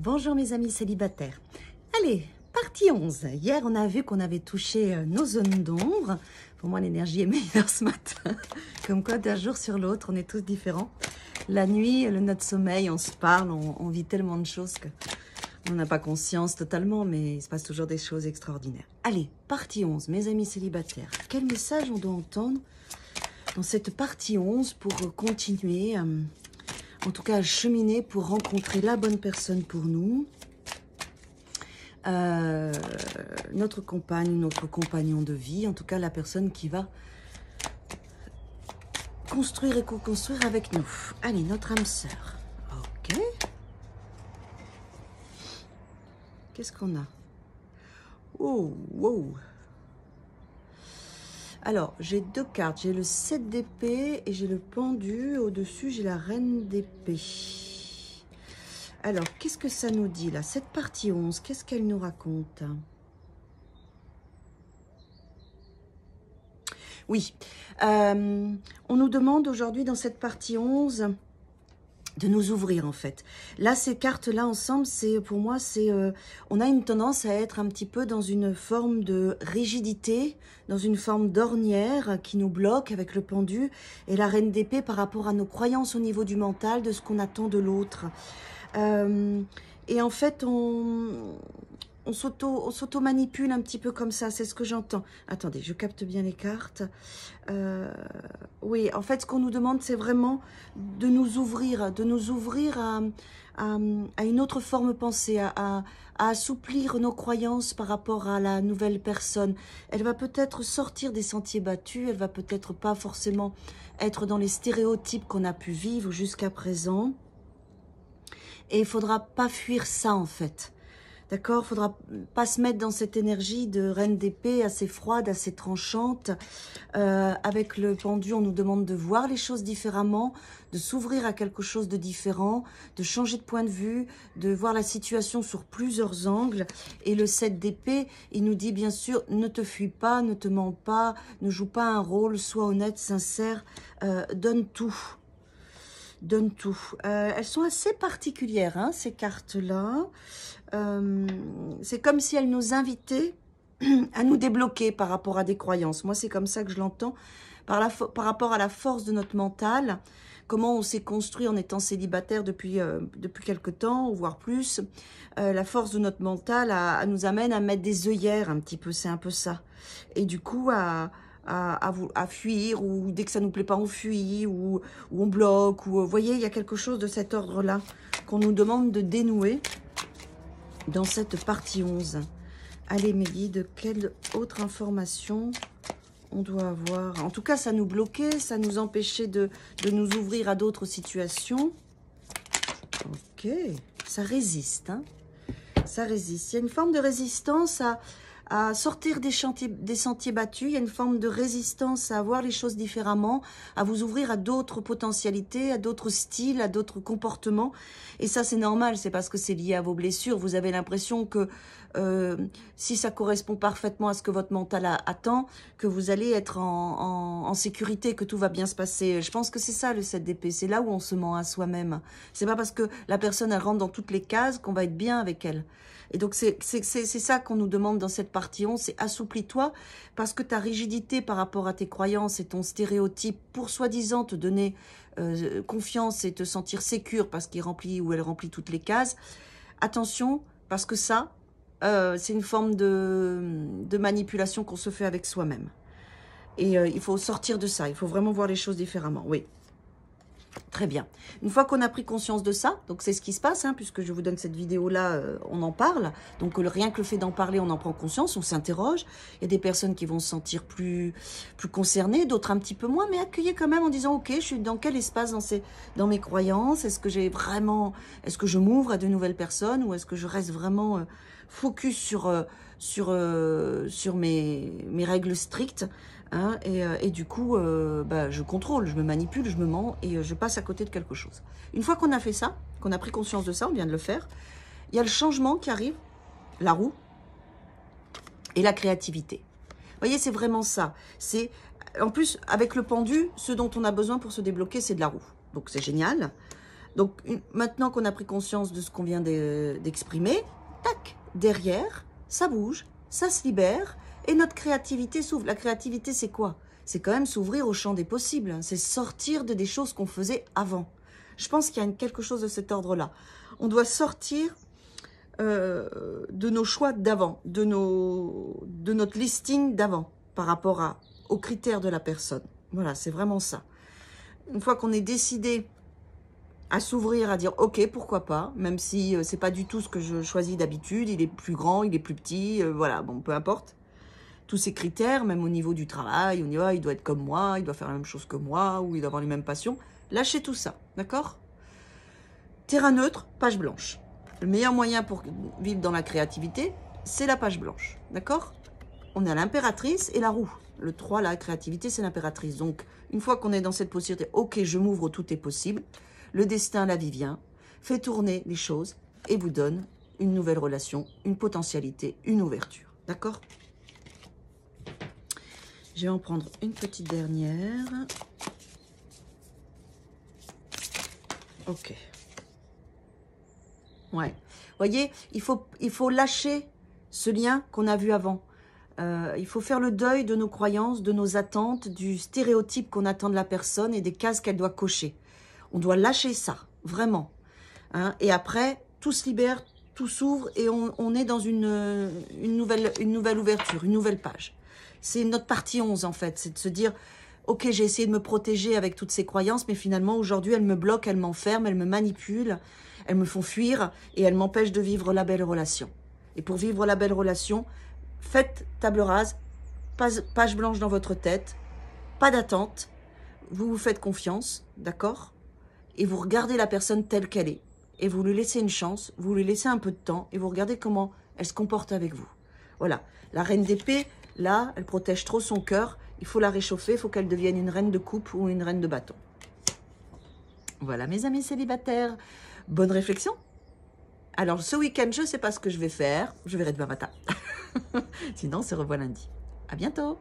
Bonjour mes amis célibataires. Allez, partie 11. Hier, on a vu qu'on avait touché nos zones d'ombre. Pour moi, l'énergie est meilleure ce matin. Comme quoi, d'un jour sur l'autre, on est tous différents. La nuit, notre sommeil, on se parle, on vit tellement de choses que on n'a pas conscience totalement, mais il se passe toujours des choses extraordinaires. Allez, partie 11, mes amis célibataires. Quel message on doit entendre dans cette partie 11 pour continuer en tout cas à cheminer pour rencontrer la bonne personne pour nous, notre compagne, notre compagnon de vie, en tout cas la personne qui va construire et co-construire avec nous. Allez, notre âme sœur. Ok. Qu'est-ce qu'on a? Oh, wow. Alors, j'ai deux cartes. J'ai le 7 d'épée et j'ai le pendu. Au-dessus, j'ai la reine d'épée. Alors, qu'est-ce que ça nous dit là? Cette partie 11, qu'est-ce qu'elle nous raconte? Oui, on nous demande aujourd'hui dans cette partie 11 de nous ouvrir en fait. Là, ces cartes-là ensemble, c'est pour moi, c'est on a une tendance à être un petit peu dans une forme de rigidité, dans une forme d'ornière qui nous bloque avec le pendu et la reine d'épée par rapport à nos croyances au niveau du mental, de ce qu'on attend de l'autre. Et en fait, on s'auto-manipule un petit peu comme ça, c'est ce que j'entends. Attendez, je capte bien les cartes. Oui, en fait, ce qu'on nous demande, c'est vraiment de nous ouvrir à une autre forme pensée, à assouplir nos croyances par rapport à la nouvelle personne. Elle va peut-être sortir des sentiers battus, elle va peut-être pas forcément être dans les stéréotypes qu'on a pu vivre jusqu'à présent. Et il ne faudra pas fuir ça, en fait. D'accord? Il ne faudra pas se mettre dans cette énergie de reine d'épée assez froide, assez tranchante. Avec le pendu, on nous demande de voir les choses différemment, de s'ouvrir à quelque chose de différent, de changer de point de vue, de voir la situation sur plusieurs angles. Et le 7 d'épée, il nous dit bien sûr, ne te fuis pas, ne te mens pas, ne joue pas un rôle, sois honnête, sincère, donne tout. Donne tout. Elles sont assez particulières, hein, ces cartes-là. C'est comme si elles nous invitaient à nous débloquer par rapport à des croyances. Moi, c'est comme ça que je l'entends. Par rapport à la force de notre mental, comment on s'est construit en étant célibataire depuis quelque temps, voire plus. La force de notre mental nous amène à mettre des œillères un petit peu, c'est un peu ça. Et du coup, à fuir, ou dès que ça nous plaît pas, on fuit, ou on bloque, ou vous voyez, il y a quelque chose de cet ordre-là qu'on nous demande de dénouer dans cette partie 11. Allez, mes guides, quelle autre information on doit avoir? En tout cas, ça nous bloquait, ça nous empêchait de nous ouvrir à d'autres situations. Ok, ça résiste, hein? Ça résiste. Il y a une forme de résistance à sortir des sentiers battus. Il y a une forme de résistance à voir les choses différemment, à vous ouvrir à d'autres potentialités, à d'autres styles, à d'autres comportements. Et ça, c'est normal, c'est parce que c'est lié à vos blessures. Vous avez l'impression que si ça correspond parfaitement à ce que votre mental attend, que vous allez être en sécurité, que tout va bien se passer. Je pense que c'est ça le 7 d'épée, c'est là où on se ment à soi-même. C'est pas parce que la personne elle rentre dans toutes les cases qu'on va être bien avec elle. Et donc, c'est ça qu'on nous demande dans cette partie 11, c'est assouplis-toi, parce que ta rigidité par rapport à tes croyances et ton stéréotype pour soi-disant te donner confiance et te sentir sécure parce qu'il remplit ou elle remplit toutes les cases. Attention, parce que ça, c'est une forme de manipulation qu'on se fait avec soi-même. Et il faut sortir de ça, il faut vraiment voir les choses différemment, oui. Très bien. Une fois qu'on a pris conscience de ça, donc c'est ce qui se passe, hein, puisque je vous donne cette vidéo-là, on en parle. Donc rien que le fait d'en parler, on en prend conscience, on s'interroge. Il y a des personnes qui vont se sentir plus concernées, d'autres un petit peu moins, mais accueillir quand même en disant, ok, je suis dans quel espace dans mes croyances? Est-ce que je m'ouvre à de nouvelles personnes ou est-ce que je reste vraiment focus sur mes règles strictes? Hein, et du coup, je contrôle, je me manipule, je me mens et je passe à côté de quelque chose. Une fois qu'on a fait ça, qu'on a pris conscience de ça, on vient de le faire, il y a le changement qui arrive, la roue et la créativité. Vous voyez, c'est vraiment ça. En plus, avec le pendu, ce dont on a besoin pour se débloquer, c'est de la roue. Donc c'est génial. Donc, maintenant qu'on a pris conscience de ce qu'on vient d'exprimer, tac, derrière, ça bouge, ça se libère et notre créativité s'ouvre. La créativité, c'est quoi? C'est quand même s'ouvrir au champ des possibles. C'est sortir des choses qu'on faisait avant. Je pense qu'il y a quelque chose de cet ordre-là. On doit sortir de nos choix d'avant, de notre listing d'avant par rapport aux critères de la personne. Voilà, c'est vraiment ça. Une fois qu'on est décidé à s'ouvrir, à dire ok, pourquoi pas, même si c'est pas du tout ce que je choisis d'habitude, il est plus grand, il est plus petit, voilà, bon, peu importe. Tous ces critères, même au niveau du travail, on y va, il doit être comme moi, il doit faire la même chose que moi, ou il doit avoir les mêmes passions. Lâchez tout ça, d'accord? Terrain neutre, page blanche. Le meilleur moyen pour vivre dans la créativité, c'est la page blanche, d'accord? On a l'impératrice et la roue. Le 3, la créativité, c'est l'impératrice. Donc, une fois qu'on est dans cette posture, ok, je m'ouvre, tout est possible. Le destin, la vie vient, fait tourner les choses et vous donne une nouvelle relation, une potentialité, une ouverture. D'accord? Je vais en prendre une petite dernière. Ok. Ouais. Vous voyez, il faut lâcher ce lien qu'on a vu avant. Il faut faire le deuil de nos croyances, de nos attentes, du stéréotype qu'on attend de la personne et des cases qu'elle doit cocher. On doit lâcher ça, vraiment. Hein, et après, tout se libère, tout s'ouvre et on est dans une nouvelle ouverture, une nouvelle page. C'est notre partie 11 en fait, c'est de se dire, ok, j'ai essayé de me protéger avec toutes ces croyances, mais finalement aujourd'hui elles me bloquent, elles m'enferment, elles me manipulent, elles me font fuir et elles m'empêchent de vivre la belle relation. Et pour vivre la belle relation, faites table rase, page blanche dans votre tête, pas d'attente, vous vous faites confiance, d'accord? Et vous regardez la personne telle qu'elle est. Et vous lui laissez une chance, vous lui laissez un peu de temps, et vous regardez comment elle se comporte avec vous. Voilà. La reine d'épée, là, elle protège trop son cœur. Il faut la réchauffer, il faut qu'elle devienne une reine de coupe ou une reine de bâton. Voilà, mes amis célibataires. Bonne réflexion. Alors, ce week-end, je ne sais pas ce que je vais faire. Je verrai demain matin. Sinon, on se revoit lundi. À bientôt.